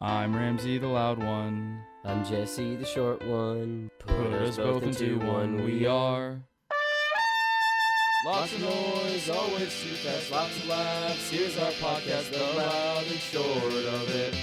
I'm Ramsey the loud one. I'm Jesse the short one. Put us both into one, we are. Lots of noise, always too fast, lots of laughs. Here's our podcast, the loud and short of it.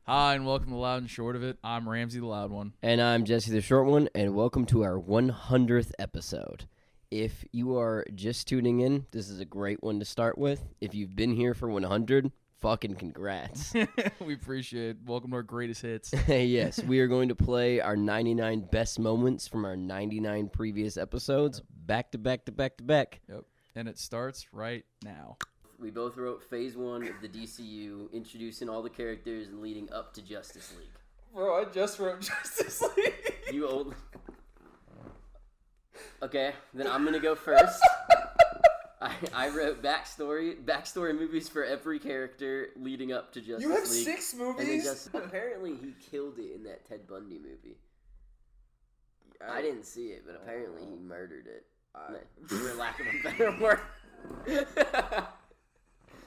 Hi, and welcome to Loud and Short of It. I'm Ramsey the loud one. And I'm Jesse the short one, and welcome to our 100th episode. If you are just tuning in, this is a great one to start with. If you've been here for 100, fucking congrats. We appreciate it. Welcome to our greatest hits. Yes, we are going to play our 99 best moments from our 99 previous episodes, back to back to back to back. Yep. And it starts right now. We both wrote Phase 1 of the DCU, introducing all the characters and leading up to Justice League. Bro, I just wrote Justice League. You old... Okay, then I'm going to go first. I wrote backstory movies for every character leading up to Justice League. You have 6 movies? Apparently he killed it in that Ted Bundy movie. I didn't see it, but apparently he murdered it. For lack of a better word.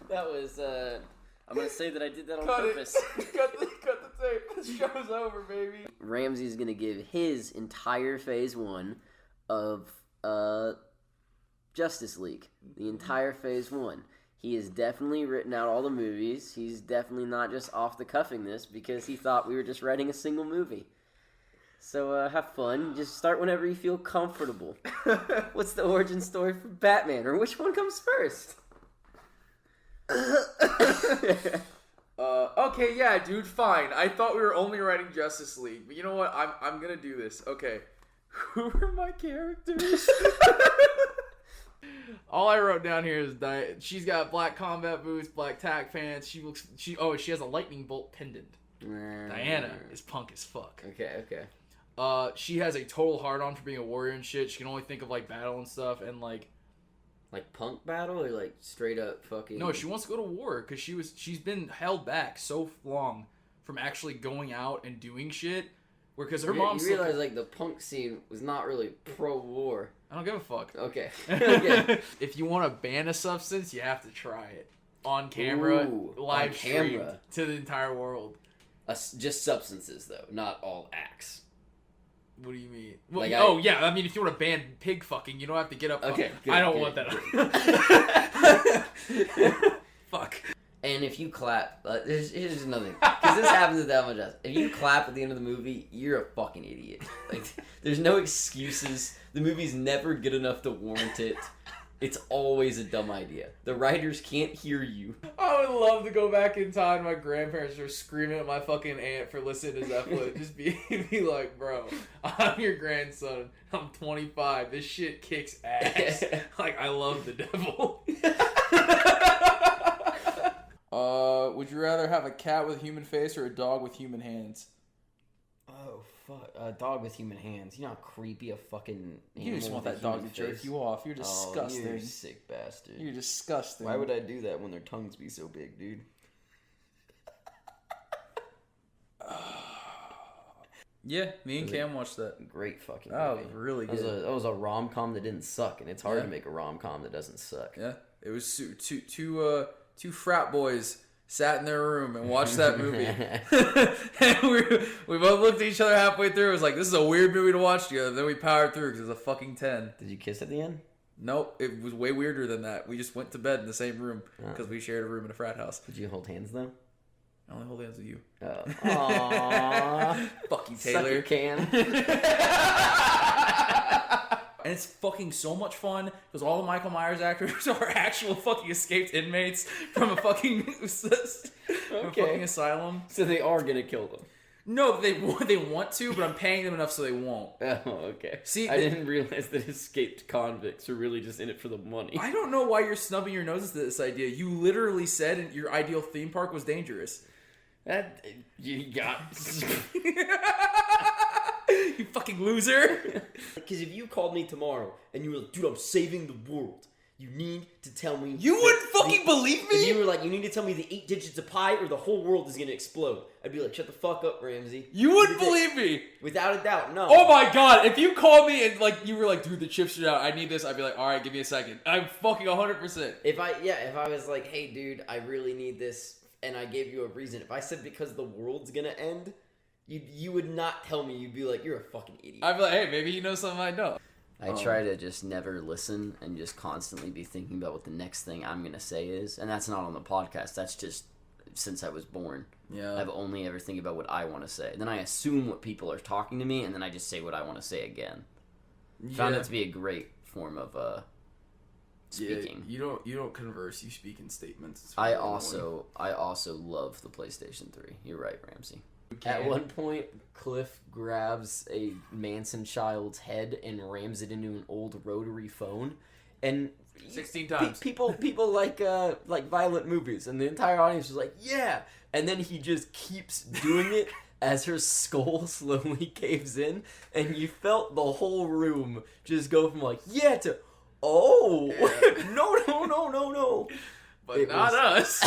That was, I'm going to say that I did that on purpose. Cut the tape. The show's over, baby. Ramsey's going to give his entire Phase 1 of Justice League. The entire Phase 1. He has definitely written out all the movies. He's definitely not just off the cuffing this because he thought we were just writing a single movie. So have fun. Just start whenever you feel comfortable. What's the origin story for Batman? Or which one comes first? Okay, yeah, dude, fine. I thought we were only writing Justice League, but you know what? I'm gonna do this. Okay. Who are my characters? All I wrote down here is that she's got black combat boots, black tack pants. She has a lightning bolt pendant. Diana is punk as fuck. Okay. She has a total hard-on for being a warrior and shit. She can only think of like battle and stuff and like punk battle or like straight up fucking... No, she wants to go to war because she's been held back so long from actually going out and doing shit. Because her mom's... You realize like the punk scene was not really pro-war. I don't give a fuck. Okay. If you want to ban a substance, you have to try it on camera, live stream to the entire world. Just substances though, not all acts. What do you mean? Well, yeah. I mean, if you want to ban pig fucking, you don't have to get up. Okay. I don't want that. Fuck. And if you clap, here's another thing. Because this happens at that much. If you clap at the end of the movie, you're a fucking idiot. Like, there's no excuses. The movie's never good enough to warrant it. It's always a dumb idea. The writers can't hear you. I would love to go back in time. My grandparents were screaming at my fucking aunt for listening to Zeppelin. Just be like, bro, I'm your grandson. I'm 25. This shit kicks ass. Like, I love the devil. Would you rather have a cat with a human face or a dog with human hands? Oh, fuck. A dog with human hands. You know how creepy a fucking... You just want that dog to jerk you off. You're disgusting. You're a sick bastard. You're disgusting. Why would I do that when their tongues be so big, dude? Yeah, me and Cam watched that. Great fucking movie. Oh, really good. That was a rom-com that didn't suck, and it's hard to make a rom-com that doesn't suck. Yeah, it was two frat boys sat in their room and watched that movie. And we both looked at each other halfway through. It was like, this is a weird movie to watch together. Then we powered through because it was a fucking 10. Did you kiss at the end? Nope, it was way weirder than that. We just went to bed in the same room because we shared a room in a frat house. Did you hold hands, though? I only hold hands with you. Oh. Aww. Fuck you, Taylor. Suck your can. And it's fucking so much fun because all the Michael Myers actors are actual fucking escaped inmates from a fucking, fucking asylum. So they are gonna kill them. No, they want to, but I'm paying them enough so they won't. Oh, okay. See, I didn't realize that escaped convicts are really just in it for the money. I don't know why you're snubbing your noses to this idea. You literally said your ideal theme park was dangerous. That you got. You fucking loser. Because if you called me tomorrow and you were like, dude, I'm saving the world, you need to tell me... You wouldn't fucking believe me? If you were like, you need to tell me the 8 digits of pi or the whole world is going to explode. I'd be like, shut the fuck up, Ramsey. You wouldn't believe me. Without a doubt, no. Oh my god, if you called me and like you were like, dude, the chips are out, I need this, I'd be like, alright, give me a second. I'm fucking 100%. If I was like, hey, dude, I really need this and I gave you a reason, if I said because the world's gonna end, you would not tell me. You'd be like, you're a fucking idiot. I'd be like, hey, maybe you know something I don't. I try to just never listen and just constantly be thinking about what the next thing I'm gonna say is, and that's not on the podcast. That's just since I was born. Yeah. I've only ever think about what I want to say. Then I assume what people are talking to me, and then I just say what I want to say again. Found it to be a great form of speaking. Yeah, you don't converse. You speak in statements. I also love the PlayStation 3. You're right, Ramsey. At one point, Cliff grabs a Manson child's head and rams it into an old rotary phone, and 16 times. People like violent movies, and the entire audience was like, "Yeah!" And then he just keeps doing it as her skull slowly caves in, and you felt the whole room just go from like, "Yeah" to "Oh, yeah. no." But it not us.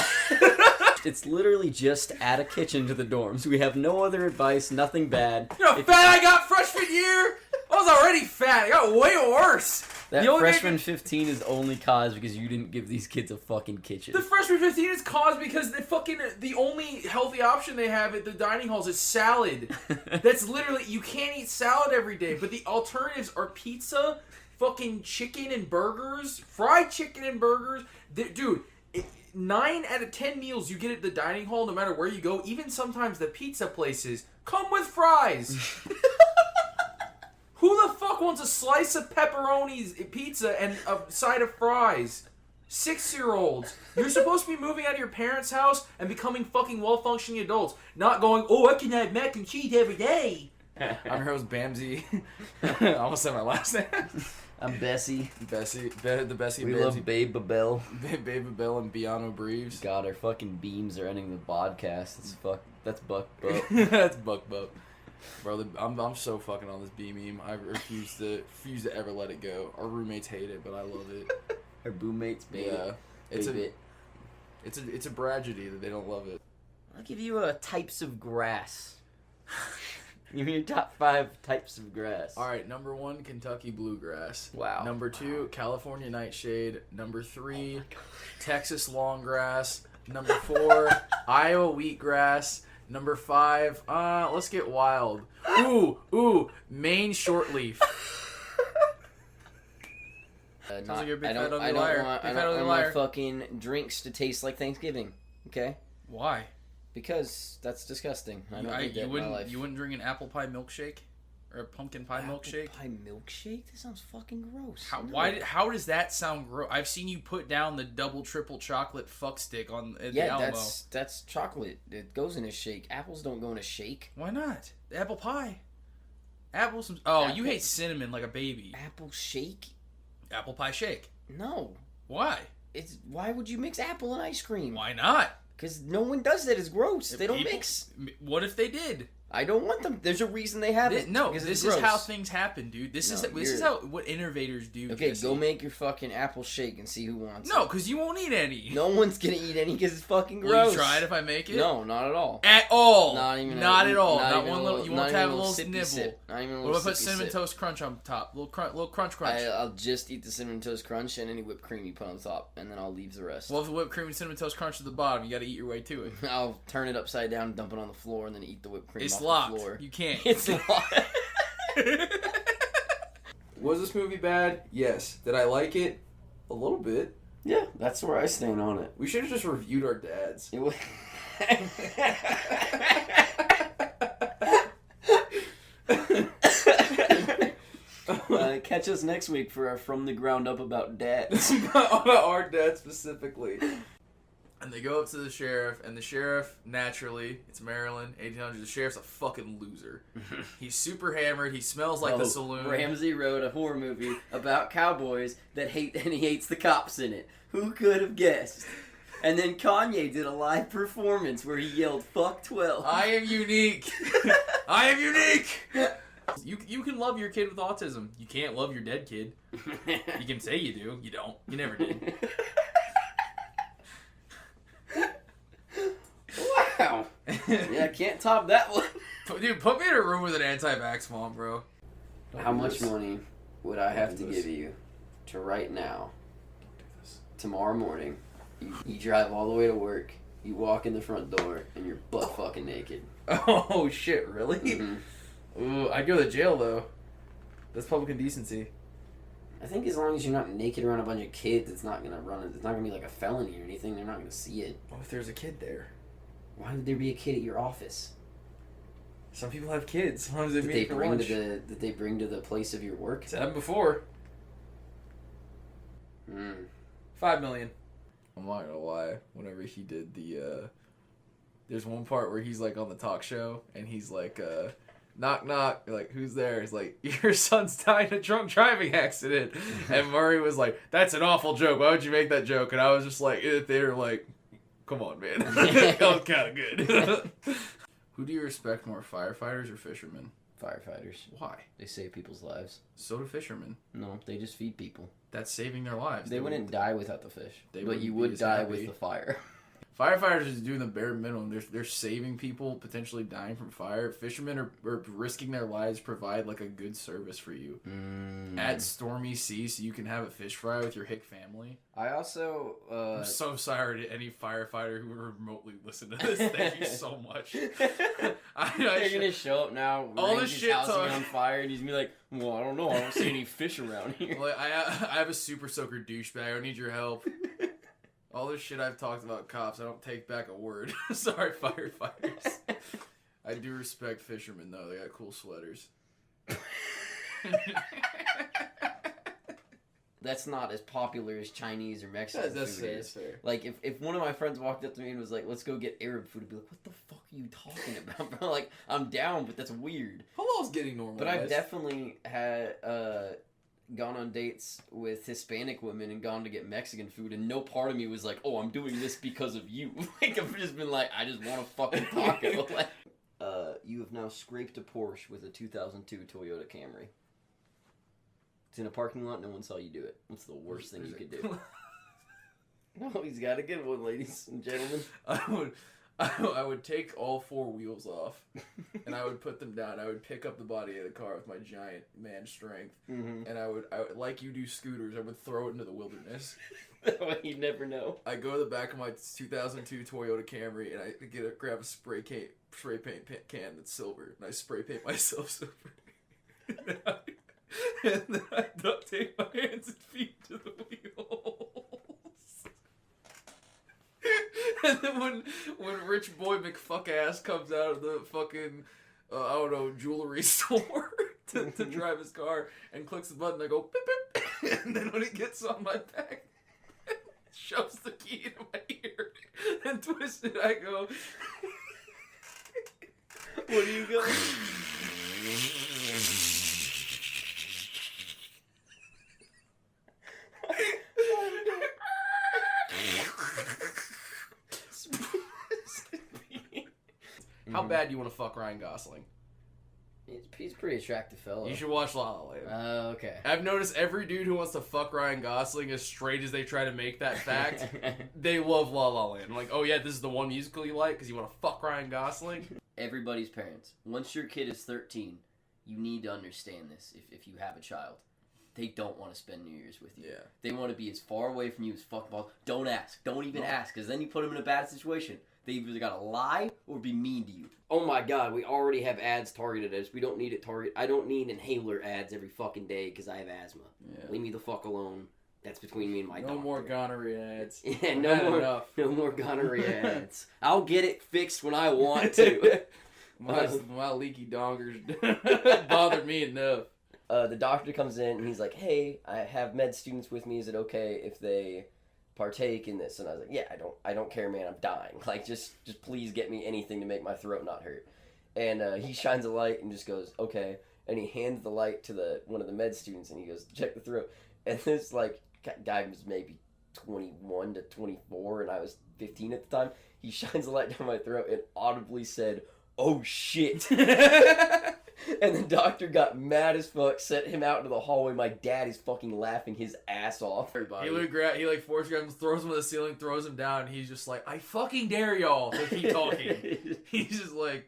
It's literally just add a kitchen to the dorms. We have no other advice, nothing bad. You know how fat I got freshman year? I was already fat. I got way worse. That freshman 15 is only caused because you didn't give these kids a fucking kitchen. The freshman 15 is caused because the only healthy option they have at the dining halls is salad. That's literally, you can't eat salad every day, but the alternatives are pizza, fucking chicken and burgers, fried chicken and burgers. Dude, 9 out of 10 meals you get at the dining hall, no matter where you go, even sometimes the pizza places, come with fries. Who the fuck wants a slice of pepperoni pizza and a side of fries? 6-year-olds. You're supposed to be moving out of your parents' house and becoming fucking well-functioning adults, not going, oh, I can have mac and cheese every day. I'm your host, Bamsy. I almost said my last name. I'm Bessie. The Bessie and We Bamsy. love Babe Babel. Babe Babel and Biano Breves. God, our fucking beams are ending the podcast. That's Buck Buck. That's Buck Buck. Bro, I'm so fucking on this B meme. I refuse to ever let it go. Our roommates hate it, but I love it. Our boommates, baby. Yeah. It's a tragedy that they don't love it. I'll give you types of grass. Give me your top 5 types of grass. Alright, number 1, Kentucky bluegrass. Wow. Number 2, California nightshade. Number 3, Texas longgrass. Number 4, Iowa wheatgrass. Number 5, let's get wild. Ooh, Maine shortleaf. I don't want my fucking drinks to taste like Thanksgiving. Okay? Why? Because that's disgusting. I don't need that in my life. You wouldn't drink an apple pie milkshake? Or a pumpkin pie milkshake? Apple pie milkshake? That sounds fucking gross. How does that sound gross? I've seen you put down the double, triple chocolate fuck stick at the Alamo. That's chocolate. It goes in a shake. Apples don't go in a shake. Why not? The apple pie. You hate cinnamon like a baby. Apple shake? Apple pie shake. No. Why? Why would you mix apple and ice cream? Why not? Because no one does that. It's gross. They don't mix. What if they did? I don't want them. There's a reason they have it. No, this is how things happen, dude. This is what innovators do. Okay, Jesse. go make your fucking apple shake and see who wants it. No, because you won't eat any. No one's gonna eat any because it's fucking gross. Will you try it if I make it? No, not at all. At all. Not at all. Not Not one little. You want to have a little nibble. Sip. Not even a little. What if I put cinnamon toast crunch on top? Little crunch. I'll just eat the cinnamon toast crunch and any whipped cream you put on top, and then I'll leave the rest. Well, if the whipped cream and cinnamon toast crunch at the bottom, you got to eat your way to it. I'll turn it upside down, dump it on the floor, and then eat the whipped cream It's off locked. the floor. You can't. It's locked. Was this movie bad? Yes. Did I like it? A little bit. Yeah, that's where I stand on it. We should have just reviewed our dads. It was... Catch us next week for our From the Ground Up about dads. About our dad specifically. And they go up to the sheriff, and the sheriff, naturally, it's Maryland, 1800s, the sheriff's a fucking loser. He's super hammered, he smells like the saloon. Ramsey wrote a horror movie about cowboys and he hates the cops in it. Who could have guessed? And then Kanye did a live performance where he yelled, "Fuck 12." I am unique. I am unique. You can love your kid with autism. You can't love your dead kid. You can say you do. You don't. You never did. Wow. Yeah, can't top that one. Dude, put me in a room with an anti-vax mom, bro. How much money would I have to give you to right now, tomorrow morning, you drive all the way to work, You walk in the front door and you're butt fucking naked. Oh shit! Really? Mm-hmm. Ooh, I'd go to jail though. That's public indecency. I think as long as you're not naked around a bunch of kids, it's not gonna be like a felony or anything. They're not gonna see it. What if there's a kid there? Why would there be a kid at your office? Some people have kids. Sometimes they Did meet for lunch. Did they bring to the place of your work? It's happened before. 5 million. I'm not gonna lie. Whenever he did the, there's one part where he's like on the talk show and he's like, knock knock, like who's there? He's like, your son's died in a drunk driving accident, and Murray was like, that's an awful joke. Why would you make that joke? And I was just like, they were like, come on, man, that was kind of good. Who do you respect more, firefighters or fishermen? Firefighters. Why? They save people's lives. So do fishermen. No, they just feed people. That's saving their lives. They wouldn't die without the fish. But you wouldn't would be as die happy. with the fire. Firefighters is doing the bare minimum. They're saving people, potentially dying from fire. Fishermen are risking their lives, provide like a good service for you. At stormy sea, so you can have a fish fry with your hick family. I also... I'm so sorry to any firefighter who would remotely listen to this. Thank you so much. They're gonna show up now, all range this his shit house talk. on fire, and he's gonna be like, well, I don't know, I don't see any fish around here. Like, I have a super soaker douchebag. I need your help. All this shit I've talked about cops, I don't take back a word. Sorry, firefighters. I do respect fishermen, though. They got cool sweaters. That's not as popular as Chinese or Mexican That's food is. fair. Like, if one of my friends walked up to me and was like, let's go get Arab food, I'd be like, what the fuck are you talking about, bro? Like, I'm down, but that's weird. Halal's getting normalized. But I've definitely had... gone on dates with Hispanic women and gone to get Mexican food, and no part of me was like, oh, I'm doing this because of you. Like, I've just been like, I just want a fucking taco. Like, you have now scraped a Porsche with a 2002 Toyota Camry. It's in a parking lot, no one saw you do it. What's the worst thing you could do? No, he's got a good one, ladies and gentlemen. I would take all four wheels off, and I would put them down. I would pick up the body of the car with my giant man strength, and I would like you do scooters, I would throw it into the wilderness. That way you never know. I go to the back of my 2002 Toyota Camry, and I grab a spray paint can that's silver, and I spray paint myself silver. And then I duct tape my hands and feet to the wheels. And then when rich boy McFuck-ass comes out of the fucking, I don't know, jewelry store to drive his car and clicks the button, I go, beep, beep. And then when he gets on my back, shoves the key into my ear and twists it, I go, Where do you go? How bad do you want to fuck Ryan Gosling? He's a pretty attractive fellow. You should watch La La Land. Okay. I've noticed every dude who wants to fuck Ryan Gosling, as straight as they try to make that fact, they love La La Land. I'm like, oh yeah, this is the one musical you like because you want to fuck Ryan Gosling? Everybody's parents. Once your kid is 13, you need to understand this if you have a child. They don't want to spend New Year's with you. Yeah. They want to be as far away from you as fucking possible. Don't ask. Don't even ask, because then you put them in a bad situation. They either gotta lie or be mean to you. Oh my god, we already have ads targeted at us. We don't need it targeted. I don't need inhaler ads every fucking day because I have asthma. Yeah. Leave me the fuck alone. That's between me and my doctor. No more gonorrhea ads. Yeah, no more gonorrhea ads. I'll get it fixed when I want to. My leaky dongers bothered me enough. The doctor comes in and he's like, hey, I have med students with me. Is it okay if they partake in this? And I was like, yeah, I don't care, man. I'm dying. Like, just please get me anything to make my throat not hurt. And he shines a light and just goes, okay. And he hands the light to one of the med students and he goes, check the throat. And this like guy was maybe 21 to 24 and I was 15 at the time. He shines the light down my throat and audibly said, oh shit. And the doctor got mad as fuck, sent him out into the hallway. My dad is fucking laughing his ass off. Everybody. He like force grabs him, throws him to the ceiling, throws him down, and he's just like, I fucking dare y'all to keep talking. He's just like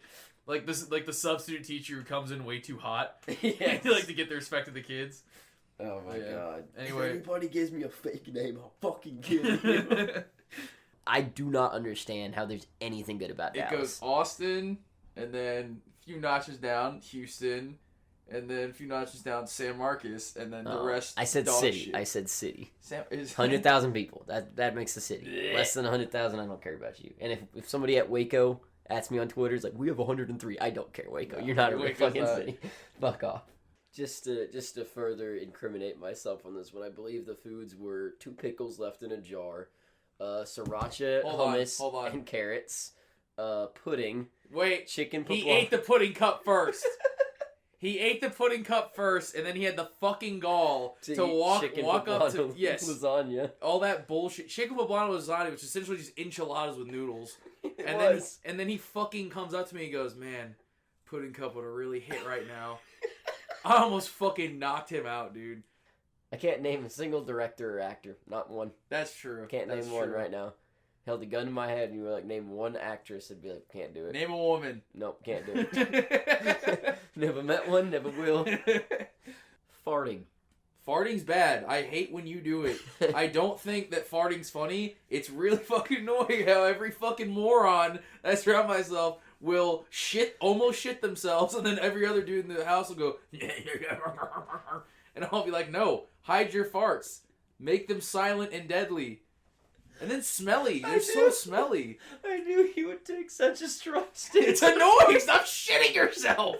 this, like the substitute teacher who comes in way too hot. Yes. Like to get the respect of the kids. Oh my god. Anyway. If anybody gives me a fake name, I'll fucking kill you. I do not understand how there's anything good about Dallas. It goes Austin, and then a few notches down, Houston, and then a few notches down, San Marcos, and then the rest. I said dog city. shit. I said city. 100,000 people. That makes the city. Less than 100,000, I don't care about you. And if somebody at Waco asks me on Twitter, it's like, we have 103. I don't care, Waco. You're not a real fucking city. Fuck off. Just to further incriminate myself on this one, I believe the foods were 2 pickles left in a jar, sriracha, hummus, and carrots, pudding. Wait, chicken. He ate the pudding cup first. He ate the pudding cup first, and then he had the fucking gall to walk up to lasagna. All that bullshit. Chicken poblano lasagna, which is essentially just enchiladas with noodles. And then he fucking comes up to me and goes, "Man, pudding cup would have really hit right now." I almost fucking knocked him out, dude. I can't name a single director or actor. Not one. That's true. Can't name one right now. Held a gun to my head and you were like, name one actress, I'd be like, can't do it. Name a woman. Nope, can't do it. Never met one, never will. Farting. Farting's bad. I hate when you do it. I don't think that farting's funny. It's really fucking annoying how every fucking moron I surround myself will almost shit themselves, and then every other dude in the house will go, and I'll be like, no, hide your farts. Make them silent and deadly. And then smelly. They're so smelly. I knew he would take such a strong stance. It's annoying. Stop shitting yourself.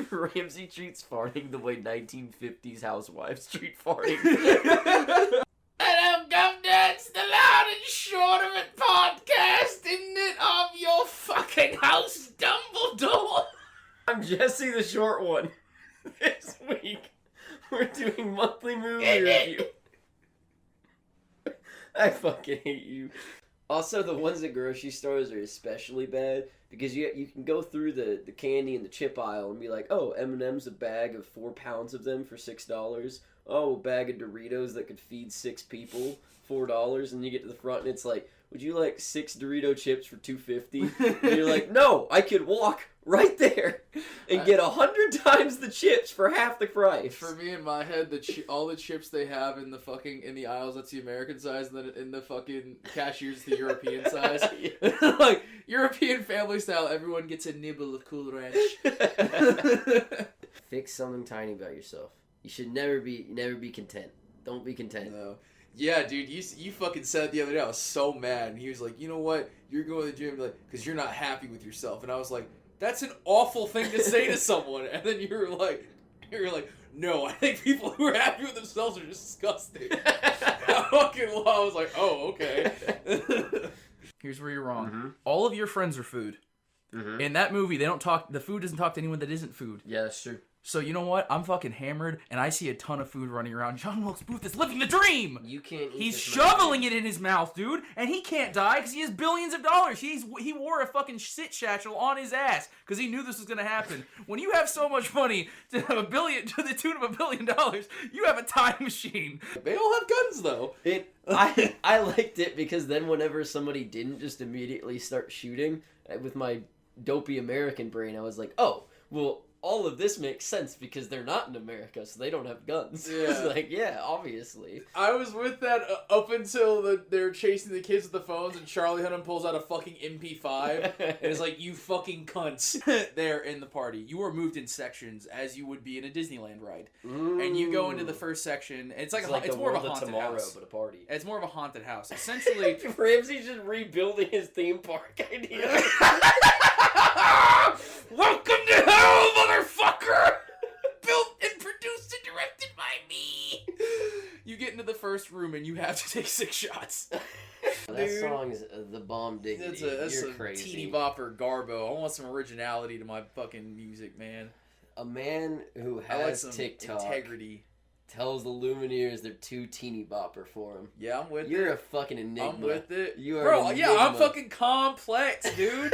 Ramsey treats farting the way 1950s housewives treat farting. Hello, Governor. It's the Loud and Short of It podcast, isn't it? Of your fucking house, Dumbledore. I'm Jesse the Short One. This week, we're doing monthly movie review. I fucking hate you. Also, the ones at grocery stores are especially bad because you can go through the candy and the chip aisle and be like, oh, M&M's a bag of 4 pounds of them for $6. Oh, a bag of Doritos that could feed 6 people, $4. And you get to the front and it's like, would you like 6 Dorito chips for $2.50? And you're like, no, I could walk right there and get 100 times the chips for half the price. For me, in my head, all the chips they have in the aisles, that's the American size, and then in the fucking cashiers, the European size. Like, European family style, everyone gets a nibble of Cool Ranch. Fix something tiny about yourself. You should never be content. Don't be content. No. Yeah, dude, you fucking said it the other day. I was so mad. And he was like, you know what? You're going to the gym because you're not happy with yourself. And I was like, that's an awful thing to say to someone. And then you were like, no, I think people who are happy with themselves are disgusting. I was like, oh, okay. Here's where you're wrong. Mm-hmm. All of your friends are food. Mm-hmm. In that movie, the food doesn't talk to anyone that isn't food. Yeah, that's true. So you know what? I'm fucking hammered, and I see a ton of food running around. John Wilkes Booth is living the dream! You can't eat He's shoveling it in his mouth, dude, and he can't die because he has billions of dollars. He wore a fucking sit satchel on his ass because he knew this was going to happen. When you have so much money to have to the tune of $1 billion, you have a time machine. They all have guns, though. I liked it because then whenever somebody didn't just immediately start shooting, with my dopey American brain, I was like, oh, well, all of this makes sense because they're not in America, so they don't have guns. Yeah. It's like, yeah, obviously. I was with that up until they're chasing the kids with the phones, and Charlie Hunnam pulls out a fucking MP5, and it's like, you fucking cunts. They're in the party. You are moved in sections as you would be in a Disneyland ride. And you go into the first section, and it's more of a haunted house. But a party. It's more of a haunted house. Essentially, Ramsey's just rebuilding his theme park idea. Welcome to hell, motherfucker! Built and produced and directed by me. You get into the first room and you have to take 6 shots. That song is the bomb diggity. That's You're a crazy. teeny bopper garbo. I want some originality to my fucking music, man. A man who has TikTok integrity tells the Lumineers they're too teeny bopper for him. Yeah, I'm with it. You're a fucking enigma. I'm with it. You are Bro, an yeah, enigma. I'm fucking complex, dude.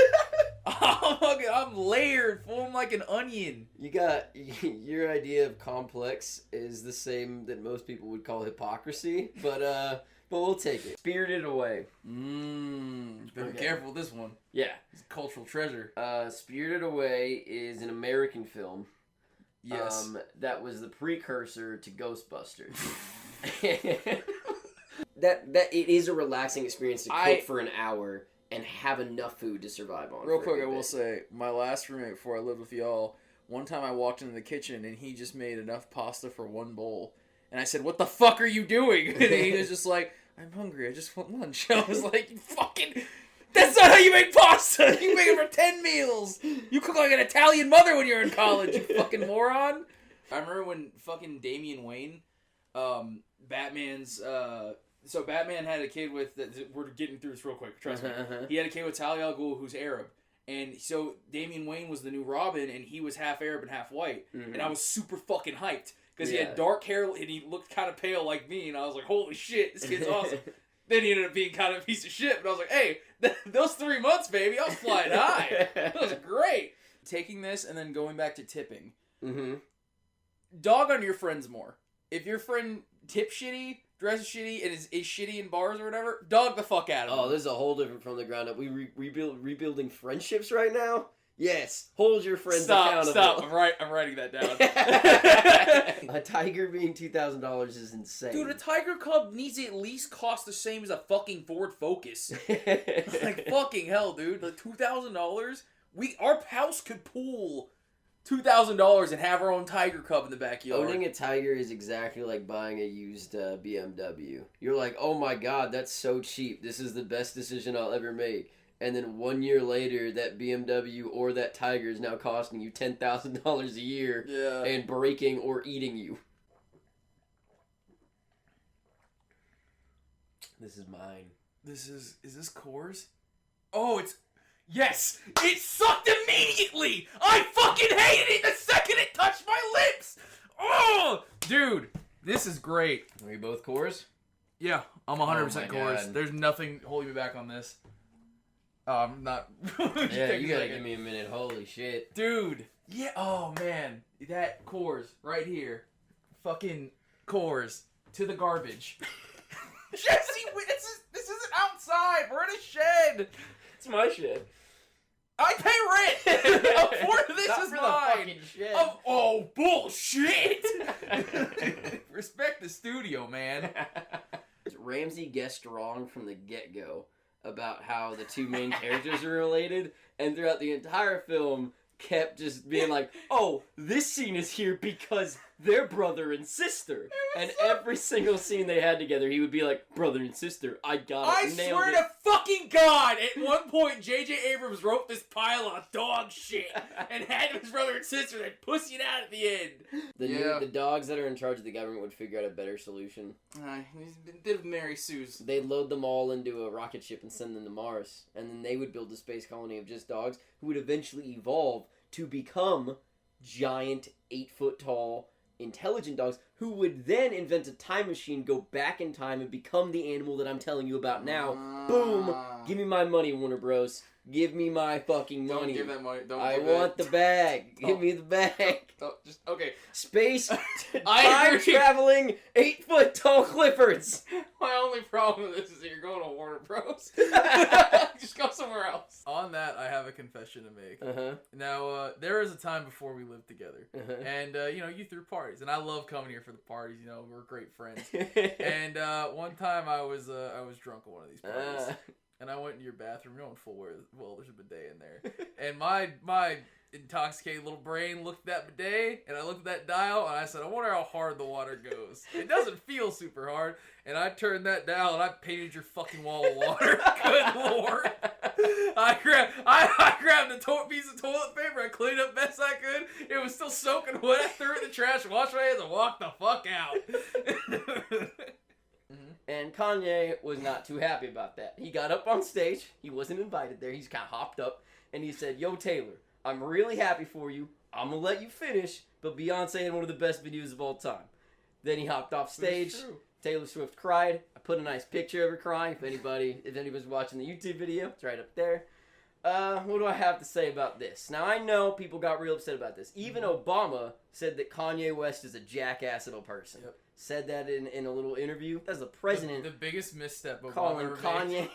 I'm layered, formed like an onion. You got your idea of complex is the same that most people would call hypocrisy, but we'll take it. Spirited Away. Better be careful with this one. Yeah, it's a cultural treasure. Spirited Away is an American film. Yes. That was the precursor to Ghostbusters. That it is a relaxing experience to cook for an hour and have enough food to survive on. Real quick, I will say, my last roommate before I lived with y'all, one time I walked into the kitchen and he just made enough pasta for one bowl. And I said, "What the fuck are you doing?" And he was just like, "I'm hungry, I just want lunch." I was like, "You fucking... That's not how you make pasta! You make it for 10 meals! You cook like an Italian mother when you're in college, you fucking moron!" I remember when fucking Damian Wayne, Batman's... So Batman had a kid with... We're getting through this real quick, trust me. He had a kid with Talia al Ghul who's Arab. And so Damian Wayne was the new Robin, and he was half Arab and half white. And I was super fucking hyped. Because he had dark hair, and he looked kind of pale like me, and I was like, holy shit, this kid's awesome. Then he ended up being kind of a piece of shit, but I was like, hey, those 3 months, baby, I was flying high. That was great. Taking this and then going back to tipping. Dog on your friends more. If your friend tips shitty, dresses shitty, and is shitty in bars or whatever, dog the fuck out of him. Oh, this is a whole different from the ground up. We rebuilding friendships right now? Yes. Hold your friends accountable. Stop. I'm writing that down. A tiger being $2,000 is insane. Dude, a tiger cub needs to at least cost the same as a fucking Ford Focus. Like, fucking hell, dude. Like, $2,000? Our house could pool $2,000 and have our own tiger cub in the backyard. Owning a tiger is exactly like buying a used BMW. You're like, oh my god, that's so cheap. This is the best decision I'll ever make. And then 1 year later, that BMW or that tiger is now costing you $10,000 a year and breaking or eating you. This is mine. Is this Coors? Oh, it's... Yes! It sucked immediately! I fucking hated it the second it touched my lips! Oh! Dude, this is great. Are you both Coors? Yeah, I'm 100% Oh my Coors. God. There's nothing holding me back on this. I'm not... Yeah, you gotta give me a minute. Holy shit. Dude. Yeah, oh man. That Coors right here. Fucking Coors. To the garbage. Jesse, this isn't outside. We're in a shed. It's my shed. I pay rent. This Not is for mine. the fucking shed. Oh, bullshit. Respect the studio, man. Ramsey guessed wrong from the get-go about how the two main characters are related, and throughout the entire film kept just being like, oh, this scene is here because they're brother and sister. And every single scene they had together, he would be like, brother and sister, I got it, I nailed swear it. to fucking God, at one point, J.J. Abrams wrote this pile of dog shit and had his brother and sister that pussied out at the end. The dogs that are in charge of the government would figure out a better solution. Did Mary Sue's. They'd load them all into a rocket ship and send them to Mars, and then they would build a space colony of just dogs who would eventually evolve to become giant, 8-foot-tall, intelligent dogs who would then invent a time machine, go back in time, and become the animal that I'm telling you about now. Boom! Give me my money, Warner Bros. Give me my fucking money. Don't give that money. I want the bag. Give me the bag. Okay. Space, I time agree. traveling, 8-foot-tall clippers. My only problem with this is that you're going to Warner Bros. Just go somewhere else. On that, I have a confession to make. Now, there was a time before we lived together. And, you threw parties. And I love coming here for the parties. We're great friends. And one time I was drunk at one of these parties. And I went into your bathroom, knowing full well there's a bidet in there. And my intoxicated little brain looked at that bidet, and I looked at that dial, and I said, I wonder how hard the water goes. It doesn't feel super hard. And I turned that dial, and I painted your fucking wall of water. Good lord. I grabbed a piece of toilet paper, I cleaned up best I could. It was still soaking wet. I threw it in the trash, washed my hands, and walked the fuck out. And Kanye was not too happy about that. He got up on stage. He wasn't invited there. He's kind of hopped up. And he said, yo, Taylor, I'm really happy for you. I'm going to let you finish. But Beyonce had one of the best videos of all time. Then he hopped off stage. Taylor Swift cried. I put a nice picture of her crying. If anybody's watching the YouTube video, it's right up there. What do I have to say about this? Now, I know people got real upset about this. Even Obama said that Kanye West is a jackass of a person. Yep. Said that in a little interview. That's the president. The biggest misstep of calling Kanye.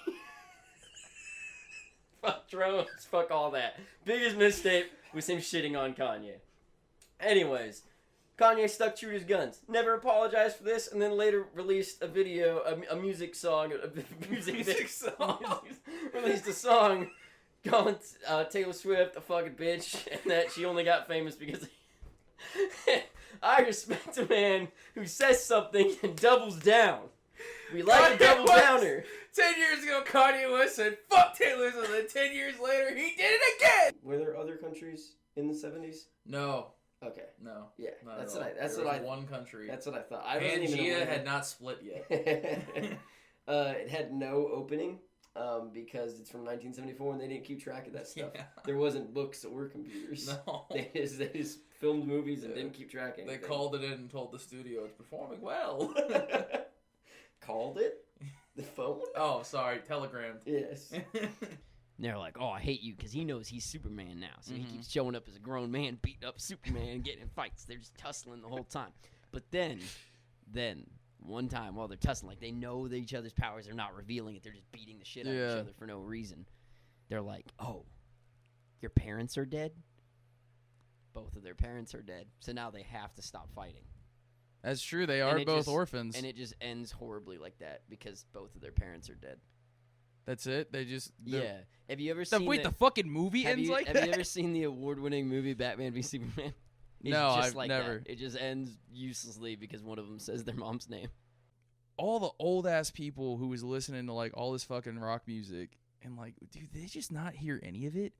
Fuck drones. Fuck all that. Biggest mistake was him shitting on Kanye. Anyways, Kanye stuck true to his guns. Never apologized for this, and then later released a video, a music song, released a song calling Taylor Swift a fucking bitch, and that she only got famous because. I respect a man who says something and doubles down. We like a double downer. 10 years ago, Kanye West said, fuck Taylor Swift, and then 10 years later, he did it again! Were there other countries in the 70s? No. Okay. No. Yeah, that's one country. That's what I thought. Pangea had not split yet. It had no opening because it's from 1974 and they didn't keep track of that stuff. Yeah. There wasn't books or computers. No. They just filmed movies and didn't keep track of anything. They called it in and told the studio it's performing well. Called it? The phone? Oh, sorry. Telegrammed. Yes. They're like, oh, I hate you, because he knows he's Superman now. So he keeps showing up as a grown man, beating up Superman and getting in fights. They're just tussling the whole time. But then, one time while they're tussling, like they know that each other's powers, they're not revealing it. They're just beating the shit out of each other for no reason. They're like, oh, your parents are dead? Both of their parents are dead. So now they have to stop fighting. That's true. They are both orphans. And it just ends horribly like that because both of their parents are dead. That's it? They just... Yeah. Have you ever seen... Wait, the fucking movie ends like that? Have you ever seen the award-winning movie Batman v Superman? No, I've never. That. It just ends uselessly because one of them says their mom's name. All the old-ass people who was listening to, like, all this fucking rock music, and, like, dude, they just not hear any of it?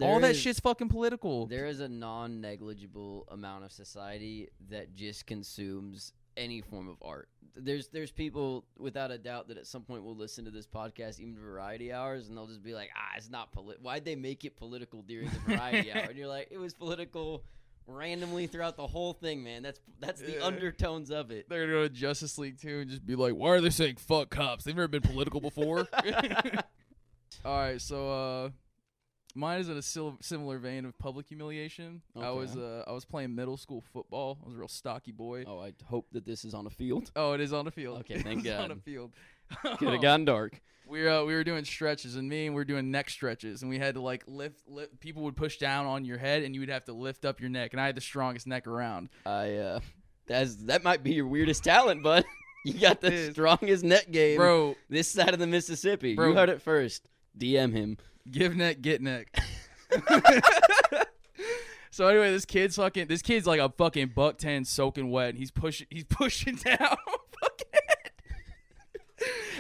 All that shit's fucking political. There is a non-negligible amount of society that just consumes any form of art. There's people without a doubt that at some point will listen to this podcast, even variety hours, and they'll just be like, it's not why'd they make it political during the variety hour? And you're like, it was political randomly throughout the whole thing, man. That's the undertones of it. They're gonna go to Justice League 2 and just be like, why are they saying fuck cops? They've never been political before. Alright, so mine is in a similar vein of public humiliation. Okay. I was playing middle school football. I was a real stocky boy. Oh, I hope that this is on a field. Oh, it is on a field. Okay, thank God. On a field. Could have gotten dark. We were doing stretches, and we were doing neck stretches, and we had to like lift. People would push down on your head, and you would have to lift up your neck. And I had the strongest neck around. That might be your weirdest talent, bud. You got the strongest neck game, bro. This side of the Mississippi. Bro. You heard it first. DM him. Give neck, get neck. So anyway, this kid's like a fucking $110 soaking wet, and he's pushing down.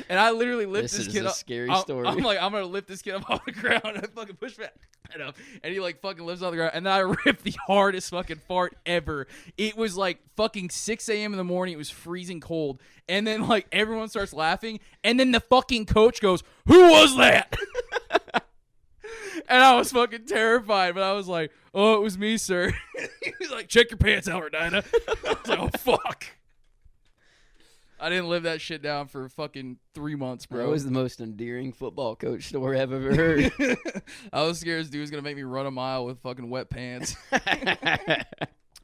And I literally lift this kid up. This is a scary story. I'm like, I'm gonna lift this kid up off the ground. And I fucking push back, and he like fucking lifts off the ground. And then I ripped the hardest fucking fart ever. It was like fucking 6 a.m. in the morning. It was freezing cold. And then like everyone starts laughing. And then the fucking coach goes, "Who was that?" And I was fucking terrified, but I was like, "Oh, it was me, sir." He was like, "Check your pants out, Redina." I was like, "Oh, fuck." I didn't live that shit down for fucking 3 months, bro. That was the most endearing football coach story I've ever heard. I was scared this dude was going to make me run a mile with fucking wet pants.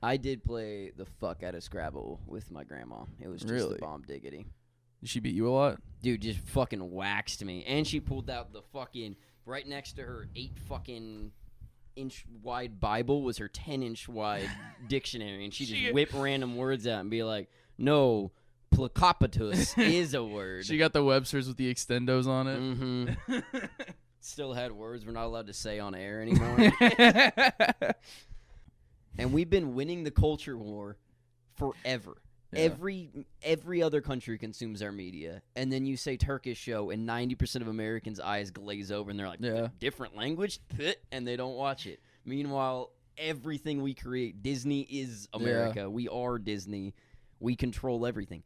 I did play the fuck out of Scrabble with my grandma. It was just the bomb diggity. Did she beat you a lot? Dude, just fucking waxed me. And she pulled out the fucking... Right next to her 8 fucking inch wide Bible was her 10-inch wide dictionary, and she just whip random words out and be like, "No, placopatus is a word." She got the Webster's with the extendos on it. Mm-hmm. Still had words we're not allowed to say on air anymore. And we've been winning the culture war forever. Yeah. Every other country consumes our media, and then you say Turkish show, and 90% of Americans' eyes glaze over, and they're like, different language? And they don't watch it. Meanwhile, everything we create, Disney is America. Yeah. We are Disney. We control everything.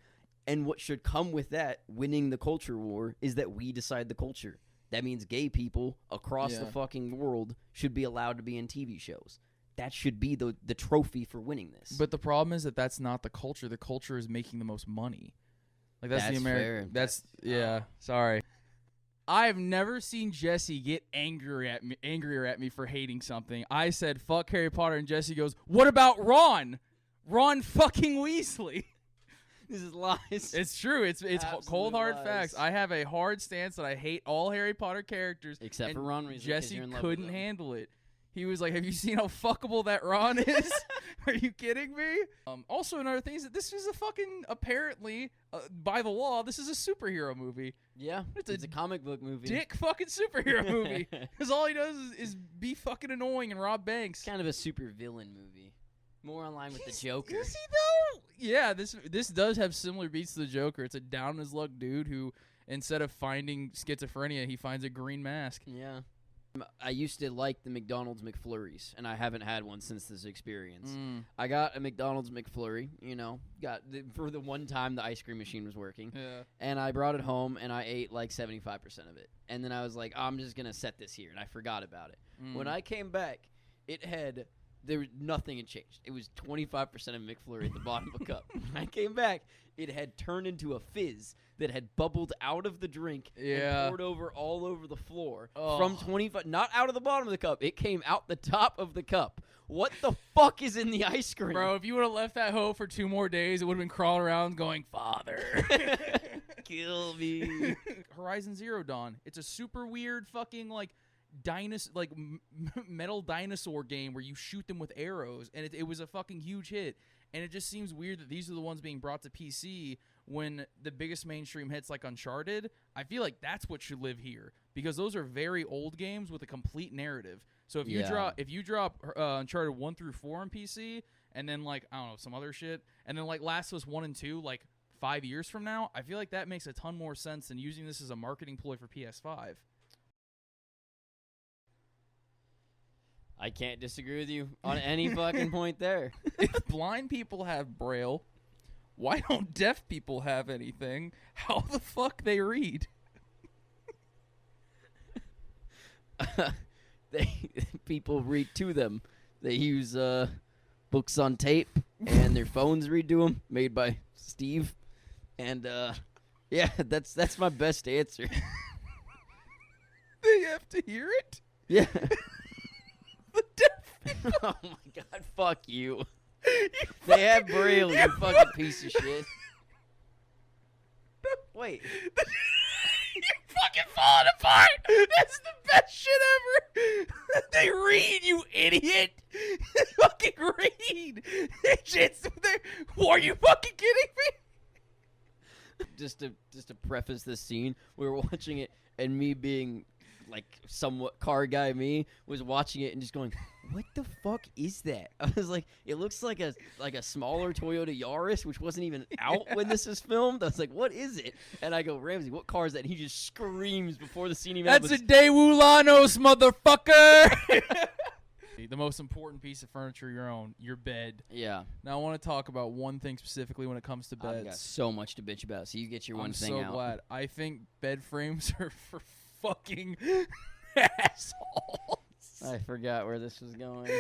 And what should come with that, winning the culture war, is that we decide the culture. That means gay people across the fucking world should be allowed to be in TV shows. That should be the trophy for winning this. But the problem is that that's not the culture. The culture is making the most money. Like that's the American. That's sorry. I've never seen Jesse get angrier at me for hating something. I said fuck Harry Potter, and Jesse goes, "What about Ron? Ron fucking Weasley." This is lies. It's true. It's cold hard facts. I have a hard stance that I hate all Harry Potter characters, except for Ron Weasley. Jesse couldn't handle it. He was like, "Have you seen how fuckable that Ron is?" Are you kidding me? Also, another thing is that this is a fucking, apparently, by the law, this is a superhero movie. Yeah, it's a comic book movie. Dick fucking superhero movie. Because all he does is be fucking annoying and rob banks. It's kind of a super villain movie. More in line with the Joker. Is he though? Yeah, this does have similar beats to the Joker. It's a down on his luck dude who, instead of finding schizophrenia, he finds a green mask. Yeah. I used to like the McDonald's McFlurries, and I haven't had one since this experience. I got a McDonald's McFlurry, for the one time the ice cream machine was working. Yeah. And I brought it home, and I ate like 75% of it. And then I was like, I'm just going to set this here, and I forgot about it. When I came back, nothing had changed. It was 25% of McFlurry at the bottom of a cup. When I came back, it had turned into a fizz that had bubbled out of the drink and poured over all over the floor from 25, not out of the bottom of the cup. It came out the top of the cup. What the fuck is in the ice cream? Bro, if you would have left that hoe for 2 more days, it would have been crawling around going, Father. Kill me. Horizon Zero Dawn. It's a super weird fucking, metal dinosaur game where you shoot them with arrows, and it was a fucking huge hit. And it just seems weird that these are the ones being brought to PC when the biggest mainstream hits like Uncharted. I feel like that's what should live here, because those are very old games with a complete narrative. So if you drop Uncharted 1 through 4 on PC, and then some other shit, and then Last of Us 1 and 2 5 years from now, I feel like that makes a ton more sense than using this as a marketing ploy for PS5. I can't disagree with you on any fucking point there. If blind people have Braille, why don't deaf people have anything? How the fuck they read? People read to them. They use books on tape, and their phones read to them, made by Steve. And yeah, that's my best answer. They have to hear it? Yeah. The deaf people. Oh my god, fuck you. They have Braille, you fucking piece of shit. Wait. You're fucking falling apart. That's the best shit ever. They read, you idiot. They fucking read. Are you fucking kidding me? Just to preface this scene, we were watching it, and me being somewhat car guy was watching it and just going, what the fuck is that? I was like, it looks like a smaller Toyota Yaris, which wasn't even out when this was filmed. I was like, what is it? And I go, Ramsey, what car is that? And he just screams before the scene even That's happens. a Daewoo Lanos, motherfucker. The most important piece of furniture you own, your bed. Yeah. Now I want to talk about one thing specifically when it comes to beds. I've got so much to bitch about, so you get your one thing out. I'm so glad. I think bed frames are for fucking assholes. I forgot where this was going.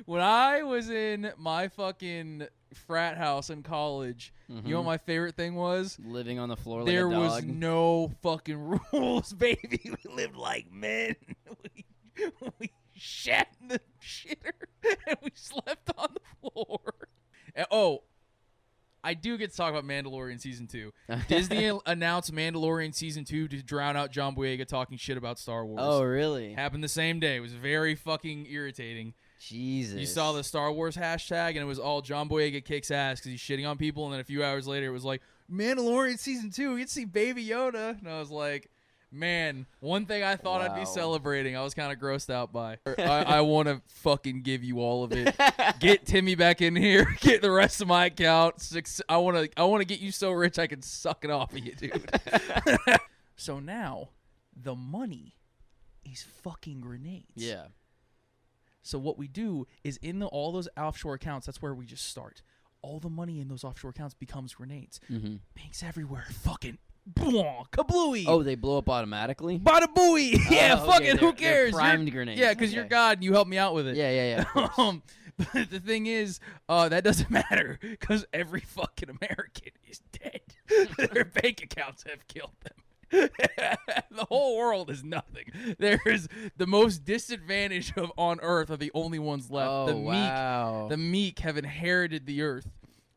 When I was in my fucking frat house in college, you know what my favorite thing was? Living on the floor like there a dog. was no fucking rules, baby. We lived like men. We shat in the shitter and we slept on the floor. And, I do get to talk about Mandalorian Season 2. Disney announced Mandalorian Season 2 to drown out John Boyega talking shit about Star Wars. Oh, really? Happened the same day. It was very fucking irritating. Jesus. You saw the Star Wars hashtag, and it was all John Boyega kicks ass because he's shitting on people, and then a few hours later, it was like, Mandalorian Season 2, you get to see Baby Yoda. And I was like, man, one thing I thought I'd be celebrating, I was kind of grossed out by. I want to fucking give you all of it. Get Timmy back in here. Get the rest of my account. I want to get you so rich I can suck it off of you, dude. So now, the money is fucking grenades. Yeah. So what we do is all those offshore accounts, that's where we just start. All the money in those offshore accounts becomes grenades. Mm-hmm. Banks everywhere. Fucking kablooey. Oh, they blow up automatically? Bada booey. Yeah, okay, fucking who they're cares? primed grenades. Yeah, because you're God and you helped me out with it. Yeah. Of course. But the thing is, that doesn't matter because every fucking American is dead. Their bank accounts have killed them. The whole world is nothing. There's the most disadvantaged on Earth are the only ones left. Oh, The wow. meek have inherited the Earth.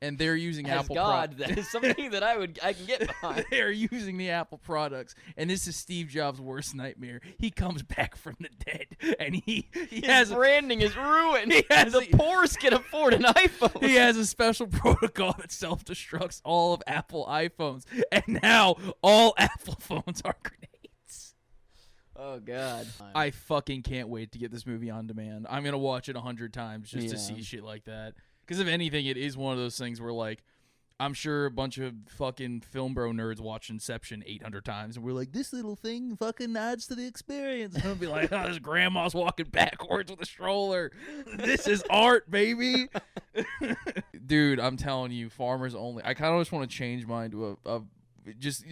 and they're using As Apple God, that is something that I can get behind. They're using the Apple products, and this is Steve Jobs' worst nightmare. He comes back from the dead, and His branding is ruined. has The poorest can afford an iPhone. He has a special protocol that self-destructs all of Apple iPhones, and now all Apple phones are grenades. Oh, God. I fucking can't wait to get this movie on demand. I'm gonna watch it 100 times just to see shit like that. Because if anything, it is one of those things where, like, I'm sure a bunch of fucking film bro nerds watch Inception 800 times, and we're like, this little thing fucking adds to the experience. And I'll be like, oh, this grandma's walking backwards with a stroller. This is art, baby. Dude, I'm telling you, farmers only. I kind of just want to change mine to a just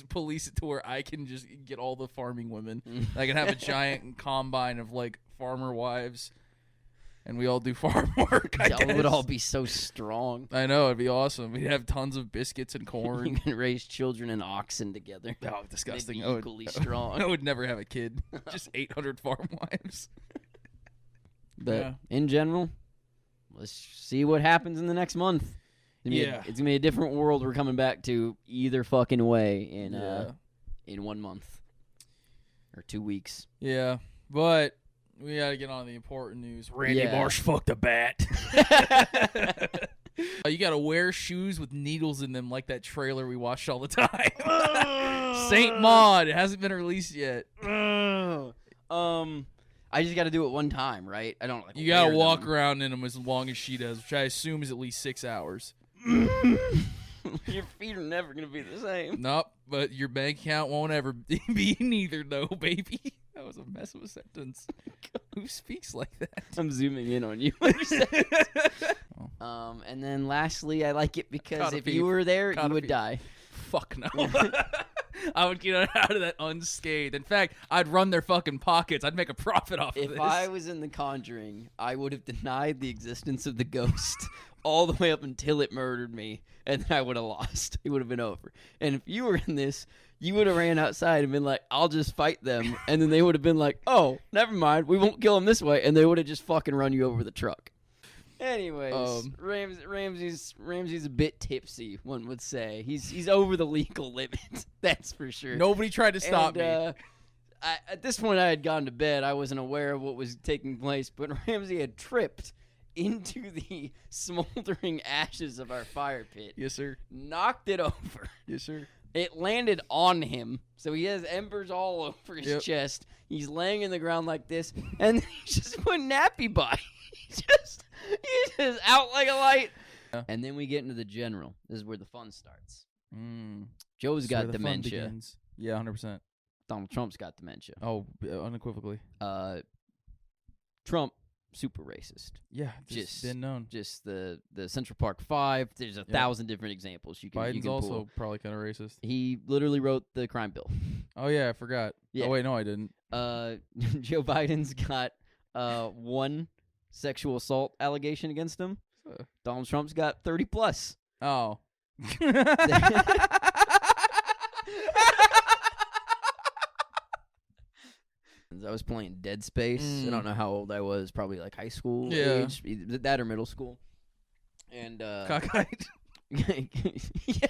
police it to where I can just get all the farming women. I can have a giant combine of, like, farmer wives. And we all do farm work, I guess. We would all be so strong. I know, it'd be awesome. We'd have tons of biscuits and corn. You can raise children and oxen together. Oh, disgusting. They'd be equally strong. I would never have a kid. Just 800 farm wives. But in general, let's see what happens in the next month. It's going to be a different world we're coming back to either fucking way in 1 month. Or 2 weeks. Yeah, but... we gotta get on the important news. Randy Marsh fucked a bat. You gotta wear shoes with needles in them like that trailer we watched all the time. Saint Maud. It hasn't been released yet. I just gotta do it one time, right? I don't like. You gotta walk around in them as long as she does, which I assume is at least 6 hours. Your feet are never gonna be the same. Nope, but your bank account won't ever be neither, though, baby. That was a mess of a sentence. Who speaks like that? I'm zooming in on you. And then lastly, I like it because if you were there, you would die. Fuck no. I would get out of that unscathed. In fact, I'd run their fucking pockets. I'd make a profit off of this. If I was in The Conjuring, I would have denied the existence of the ghost all the way up until it murdered me, and then I would have lost. It would have been over. And if you were in this, you would have ran outside and been like, I'll just fight them. And then they would have been like, oh, never mind. We won't kill them this way. And they would have just fucking run you over with a truck. Anyways, Ramsey's a bit tipsy, one would say. He's over the legal limit. That's for sure. Nobody tried to stop me. At this point, I had gone to bed. I wasn't aware of what was taking place. But Ramsey had tripped into the smoldering ashes of our fire pit. Yes, sir. Knocked it over. Yes, sir. It landed on him, so he has embers all over his chest. He's laying in the ground like this, and then he just put nappy by. He's just out like a light. Yeah. And then we get into the general. This is where the fun starts. Joe's got dementia. Yeah, 100%. Donald Trump's got dementia. Oh, unequivocally. Trump, super racist. Yeah, just been known. Just the Central Park 5. There's 1,000 different examples you can Biden's also pull. probably kind of racist. He literally wrote the crime bill. Oh, yeah, I forgot. Yeah. Oh, wait, no, I didn't. Joe Biden's got one sexual assault allegation against him. Donald Trump's got 30 plus. Oh. I was playing Dead Space. I don't know how old I was. Probably like high school age. That or middle school. And cockeyed. Yeah.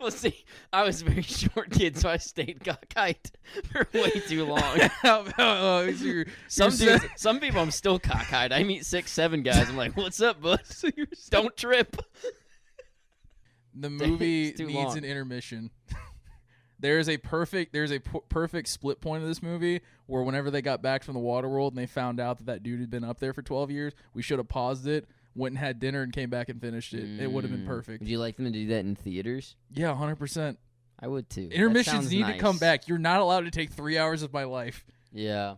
Well, see, I was a very short kid, so I stayed cockeyed for way too long. Some people, I'm still cockeyed. I meet 6'7" guys. I'm like, "What's up, bud? Don't trip." The movie needs an intermission. There's a perfect split point of this movie where whenever they got back from the water world and they found out that dude had been up there for 12 years, we should have paused it, went and had dinner, and came back and finished it. It would have been perfect. Would you like them to do that in theaters? Yeah, 100%. I would too. Intermissions need to come back. You're not allowed to take 3 hours of my life. Yeah.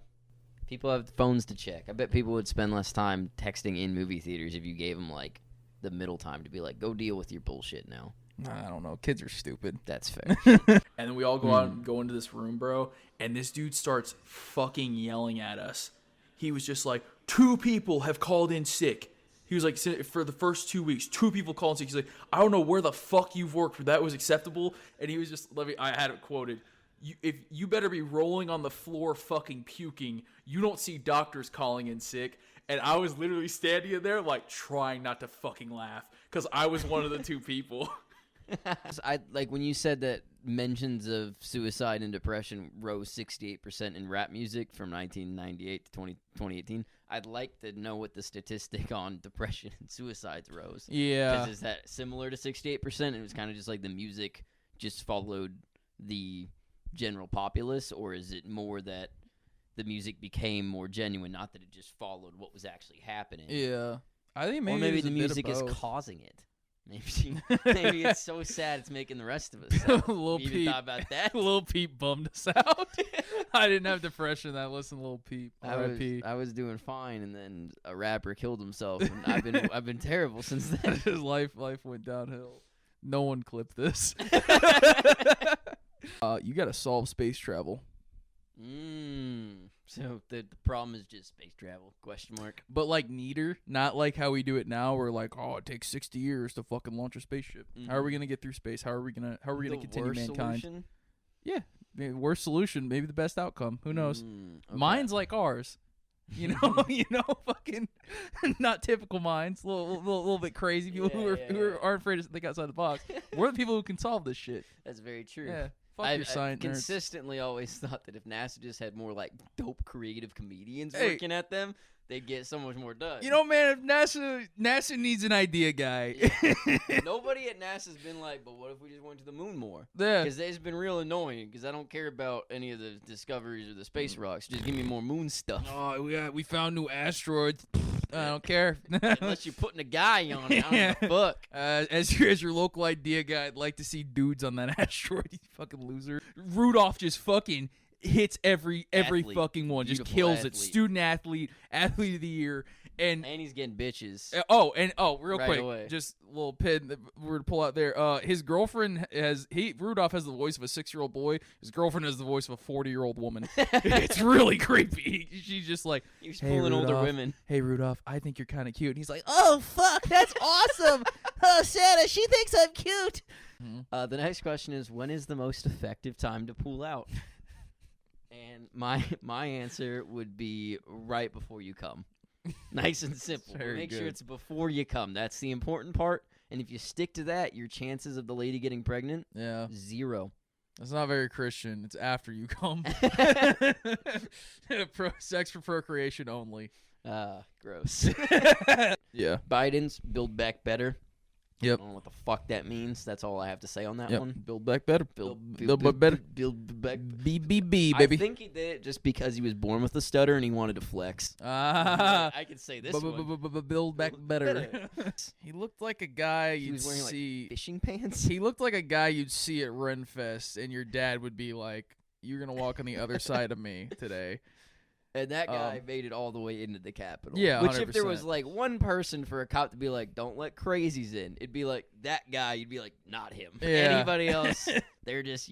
People have phones to check. I bet people would spend less time texting in movie theaters if you gave them like the middle time to be like, go deal with your bullshit now. I don't know. Kids are stupid. That's fair. And then we all go out and go into this room, bro, and this dude starts fucking yelling at us. He was just like, 2 people have called in sick. He was like, for the first 2 weeks, 2 people called in sick. He's like, I don't know where the fuck you've worked where that was acceptable. And he was just, I had it quoted. if you better be rolling on the floor fucking puking. You don't see doctors calling in sick. And I was literally standing in there like trying not to fucking laugh because I was one of the two people. I like when you said that mentions of suicide and depression rose 68% in rap music from 1998 to 2018. I'd like to know what the statistic on depression and suicides rose. Yeah. Because is that similar to 68%? And it was kind of just like the music just followed the general populace, or is it more that the music became more genuine, not that it just followed what was actually happening? Yeah. I think Or maybe the music is causing it. Maybe it's so sad it's making the rest of us sad. Lil You even Peep. thought about that? Lil Peep bummed us out. I didn't have depression. I listened to Lil Peep. R.I.P. I was doing fine, and then a rapper killed himself, and I've been terrible since then. His life went downhill. No one clipped this. You gotta solve space travel. So the problem is just space travel? Question mark. But like neater, not like how we do it now. We're like, oh, it takes 60 years to fucking launch a spaceship. Mm-hmm. How are we gonna get through space? How are we gonna continue worst mankind? Solution? Yeah, maybe worst solution, maybe the best outcome. Who knows? Okay. Mine's like ours. You know, fucking not typical minds. A little bit crazy people who aren't afraid to think outside the box. We're the people who can solve this shit. That's very true. Yeah. Fuck I've your science nerds. consistently always thought that if NASA just had more like dope creative comedians Hey. working at them, they'd get so much more done. You know, man, if NASA needs an idea guy. Nobody at NASA's been like, but what if we just went to the moon more? Yeah. Because it's been real annoying. Because I don't care about any of the discoveries or the space rocks. Just give me more moon stuff. Oh, we found new asteroids. I don't care. Unless you're putting a guy on it, I don't give a fuck. As your local idea guy, I'd like to see dudes on that asteroid. You fucking loser. Rudolph just fucking hits every Athlete. fucking one. Just Beautiful kills it. athlete. Student athlete of the year. And And he's getting bitches. real Right quick, away. just a little pin that we're gonna pull out there. His girlfriend Rudolph has the voice of a 6-year-old boy. His girlfriend has the voice of a 40-year-old woman. It's really creepy. She's just like, He was "Hey, fooling older Rudolph. women. Hey Rudolph, I think you're kind of cute." And he's like, Oh, fuck, that's awesome. Oh, Santa, she thinks I'm cute. The next question is, when is the most effective time to pull out? And my answer would be right before you come. Nice and simple. Very Make sure good. it's before you come. That's the important part. And if you stick to that, your chances of the lady getting pregnant, "Yeah, 0. that's not very Christian. It's after you come. Sex for procreation only." Gross. Yeah. Biden's Build Back Better. Yep. I don't know what the fuck that means. That's all I have to say on that Yep. one. Build back better. Build back better. Build back. BBB, I baby. think he did it just because he was born with a stutter and he wanted to flex. I can say this one. Build back better. He looked like a guy He you'd was wearing like see. fishing pants. He looked like a guy you'd see at Renfest, and your dad would be like, "You're gonna walk on the other side of me today." And that guy made it all the way into the Capitol. Yeah, Which if there 100%. was like one person for a cop to be like, don't let crazies in, it'd be like that guy. You'd be like, not him. Yeah. Anybody else, they're just,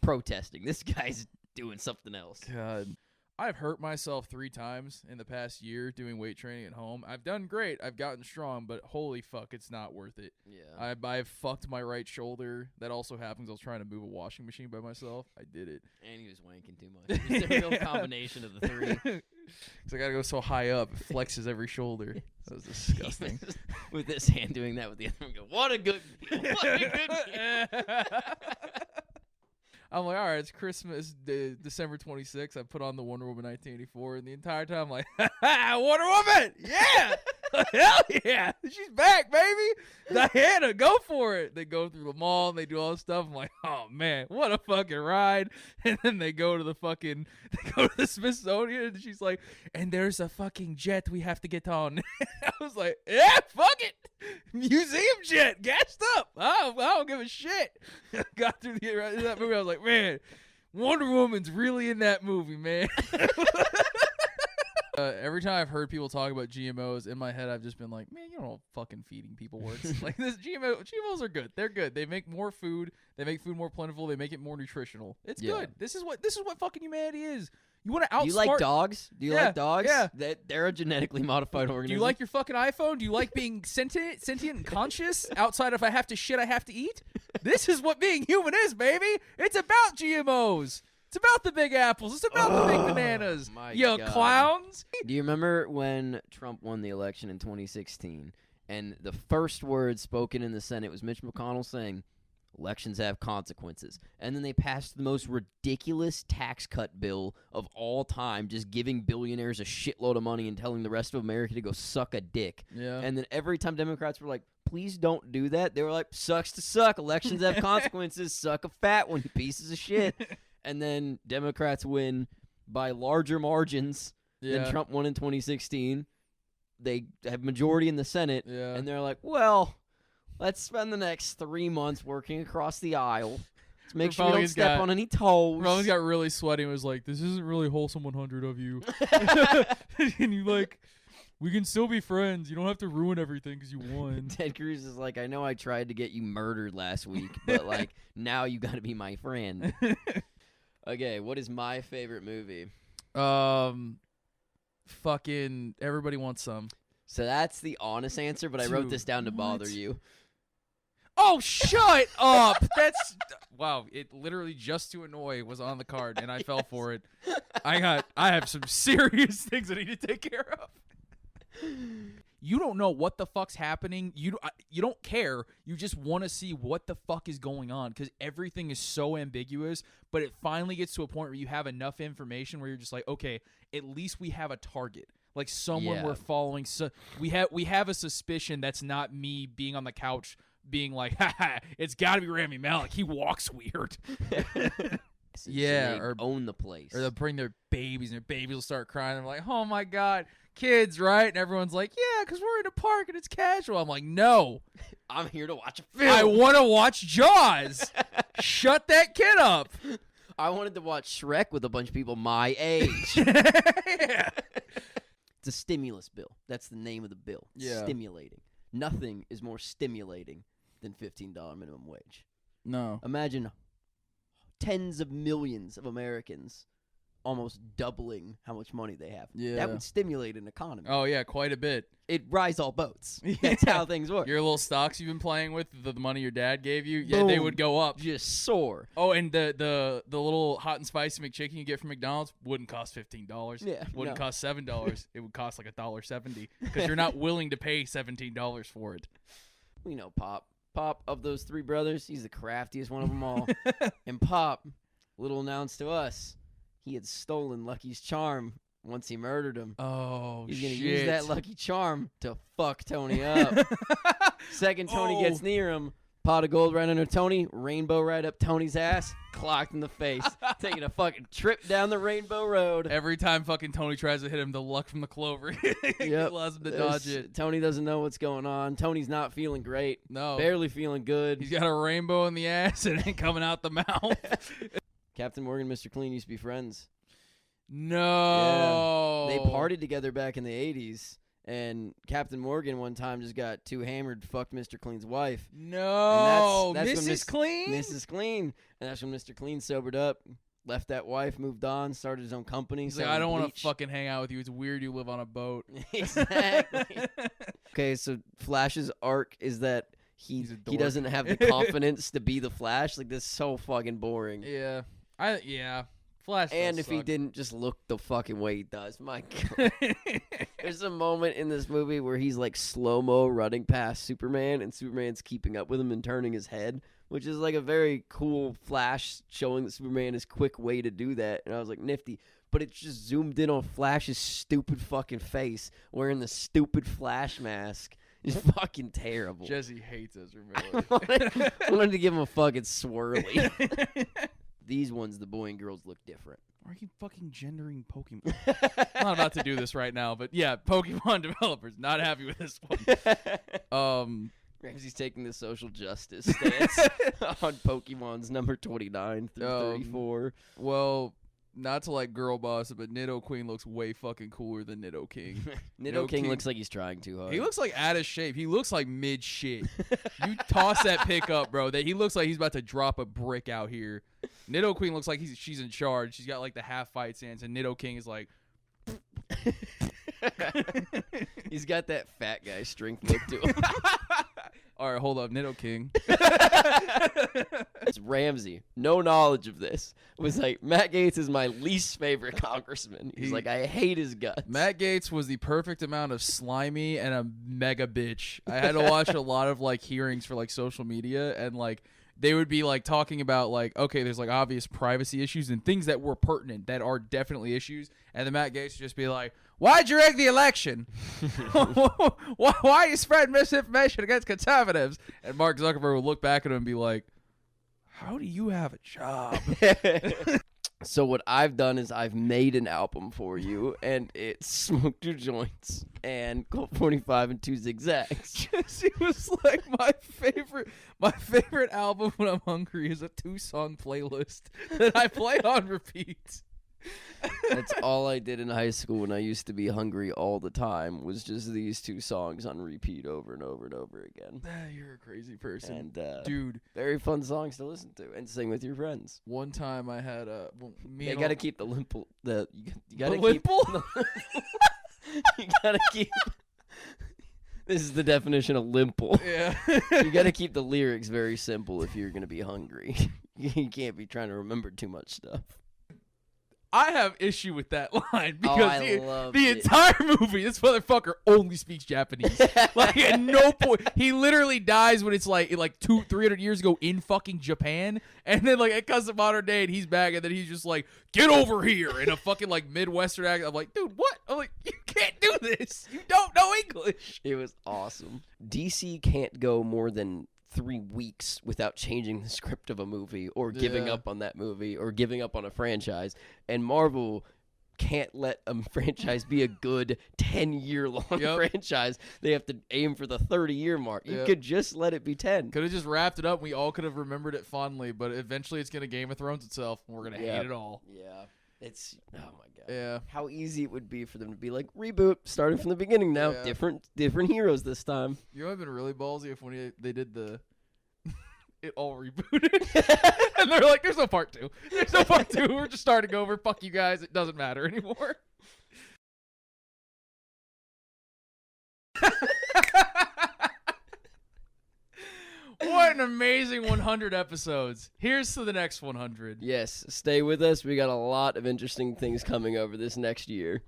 protesting. This guy's doing something else. God. I've hurt myself 3 times in the past year doing weight training at home. I've done great. I've gotten strong, but holy fuck, it's not worth it. Yeah. I've fucked my right shoulder. That also happens. I was trying to move a washing machine by myself. I did it. And he was wanking too much. It's a real combination of the 3. Because I gotta go so high up, it flexes every shoulder. That was disgusting. With this hand doing that with the other one. Go, what a good meal. What a good meal. I'm like, all right, it's Christmas, December 26th. I put on the Wonder Woman 1984, and the entire time I'm like, Wonder Woman, yeah, hell yeah, she's back, baby. Diana, go for it. They go through the mall and they do all this stuff. I'm like, oh man, what a fucking ride. And then they go to the Smithsonian, and she's like, and there's a fucking jet we have to get on. I was like, yeah, fuck it, museum jet, gassed up. I don't give a shit. Got through that movie. I was like, man, Wonder Woman's really in that movie, man. Every time I've heard people talk about GMOs, in my head I've just been like, man, you don't know how fucking feeding people works. Like, this GMOs are good. They're good. They make more food. They make food more plentiful. They make it more nutritional. It's Yeah. good. This is what fucking humanity is. You want to outsmart. Do you like dogs? Do you Yeah, like dogs? yeah. They're a genetically modified organism. Do you like your fucking iPhone? Do you like being sentient and conscious outside of I have to shit, I have to eat? This is what being human is, baby. It's about GMOs. It's about the big apples. It's about the big bananas. My You God. clowns. Do you remember when Trump won the election in 2016 and the first word spoken in the Senate was Mitch McConnell saying, elections have consequences. And then they passed the most ridiculous tax cut bill of all time, just giving billionaires a shitload of money and telling the rest of America to go suck a dick. Yeah. And then every time Democrats were like, please don't do that, they were like, sucks to suck. Elections have consequences. Suck a fat one, you pieces of shit. And then Democrats win by larger margins than Trump won in 2016. They have majority in the Senate. Yeah. And they're like, well, let's spend the next 3 months working across the aisle. Let's make sure we don't step on any toes. Rollins got really sweaty and was like, this isn't really wholesome 100 of you. And you like, we can still be friends. You don't have to ruin everything because you won. Ted Cruz is like, I know I tried to get you murdered last week, but like now you got to be my friend. Okay, what is my favorite movie? Fucking Everybody Wants Some. So that's the honest answer, but I wrote Dude, this down to bother what? you. Oh, shut up! That's wow. It literally just to annoy was on the card, and I fell for it. I have some serious things I need to take care of. You don't know what the fuck's happening. You don't care. You just want to see what the fuck is going on because everything is so ambiguous. But it finally gets to a point where you have enough information where you're just like, okay, at least we have a target. Like someone we're following. So we have a suspicion that's not me being on the couch being like, ha, it's got to be Rami Malek. He walks weird. Yeah, or own the place. Or they'll bring their babies, and their babies will start crying. They're like, oh, my God, kids, right? And everyone's like, yeah, because we're in a park and it's casual. I'm like, no. I'm here to watch a film. I want to watch Jaws. Shut that kid up. I wanted to watch Shrek with a bunch of people my age. Yeah. It's a stimulus bill. That's the name of the bill. Yeah. Stimulating. Nothing is more stimulating than $15 minimum wage. No. Imagine tens of millions of Americans almost doubling how much money they have. Yeah. That would stimulate an economy. Oh, yeah, quite a bit. It rise all boats. That's how things work. Your little stocks you've been playing with, the money your dad gave you, yeah, they Boom. would go up. Just soar. Oh, and the little hot and spicy McChicken you get from McDonald's wouldn't cost $15. Yeah, Wouldn't no. cost $7. It would cost like $1.70 because you're not willing to pay $17 for it. We know Pop. Pop, of those three brothers, he's the craftiest one of them all. And Pop, little announced to us, he had stolen Lucky's charm once he murdered him. Oh, He's going to shit. use that lucky charm to fuck Tony up. Second Tony gets near him, pot of gold right under Tony, rainbow right up Tony's ass, clocked in the face, taking a fucking trip down the rainbow road. Every time fucking Tony tries to hit him, the luck from the clover allows him to dodge it. Tony doesn't know what's going on. Tony's not feeling great. No. Barely feeling good. He's got a rainbow in the ass and it coming out the mouth. Captain Morgan and Mr. Clean used to be friends. No. They partied together back in the 80s, and Captain Morgan one time just got too hammered, fucked Mr. Clean's wife. No. And that's when Mrs. Clean? Mrs. Clean. And that's when Mr. Clean sobered up, left that wife, moved on, started his own company. He's like, I don't want to fucking hang out with you. It's weird you live on a boat. Exactly. Okay, so Flash's arc is that he doesn't have the confidence to be the Flash. Like, this is so fucking boring. Yeah. Flash And does if he suck. didn't just look the fucking way he does, my God. There's a moment in this movie where he's like slow-mo running past Superman, and Superman's keeping up with him and turning his head, which is like a very cool Flash showing that Superman is quick way to do that. And I was like, nifty. But it's just zoomed in on Flash's stupid fucking face wearing the stupid Flash mask. It's fucking terrible. Jesse hates Ezra I wanted to give him a fucking swirly. These ones, the boy and girls, look different. Why are you fucking gendering Pokemon? I'm not about to do this right now, but yeah, Pokemon developers not happy with this one. Ramsey's taking the social justice stance on Pokemon's number 29 through 34. Well, not to like girl boss it, but Nido Queen looks way fucking cooler than Nido King. Nido King looks like he's trying too hard. He looks like out of shape. He looks like mid shit. You toss that pick up, bro. That he looks like he's about to drop a brick out here. Nido Queen looks like she's in charge. She's got like the half fight stance, and Nido King is like. He's got that fat guy strength look to him. All right, hold up, Nido King. It's Ramsey. No knowledge of this. Was like, Matt Gaetz is my least favorite congressman. He's like, I hate his guts. Matt Gaetz was the perfect amount of slimy and a mega bitch. I had to watch a lot of like hearings for like social media, and like they would be like talking about like, okay, there's like obvious privacy issues and things that were pertinent that are definitely issues, and then Matt Gaetz would just be like, why'd you rig the election? Why you spread misinformation against conservatives? And Mark Zuckerberg would look back at him and be like, how do you have a job? So what I've done is I've made an album for you, and it's Smoke 2 Joints and Colt 45 and 2 Zigzags. Jesse was like, my favorite album when I'm hungry is a 2-song playlist that I play on repeat. That's all I did in high school when I used to be hungry all the time, was just these 2 songs on repeat over and over and over again. You're a crazy person. And dude, very fun songs to listen to and sing with your friends. one time I had You gotta keep the limple. You gotta The keep limple? You gotta keep. This is the definition of limple. Yeah. You gotta keep the lyrics very simple if you're gonna be hungry. You can't be trying to remember too much stuff. I have issue with that line because I loved the it. entire movie, this motherfucker only speaks Japanese. Like at no point, he literally dies when it's like 300 years ago in fucking Japan, and then like it comes to modern day and he's back, and then he's just like, get over here in a fucking like Midwestern accent. I'm like, dude, what? I'm like, you can't do this. You don't know English. It was awesome. DC can't go more than 3 weeks without changing the script of a movie or giving Yeah. up on that movie or giving up on a franchise. And Marvel can't let a franchise be a good 10-year-long Yep. franchise. They have to aim for the 30-year mark. You Yep. could just let it be 10. Could have just wrapped it up. We all could have remembered it fondly, but eventually it's gonna Game of Thrones itself, and we're gonna Yep. hate it all. Yeah. It's, oh my God. Yeah. How easy it would be for them to be like, reboot, starting from the beginning now. Yeah. Different heroes this time. You know, it'd been really ballsy if when they did the it all rebooted, and they're like, "There's no part 2. There's no part 2. We're just starting over. Fuck you guys. It doesn't matter anymore." What an amazing 100 episodes. Here's to the next 100. Yes, stay with us. We got a lot of interesting things coming over this next year.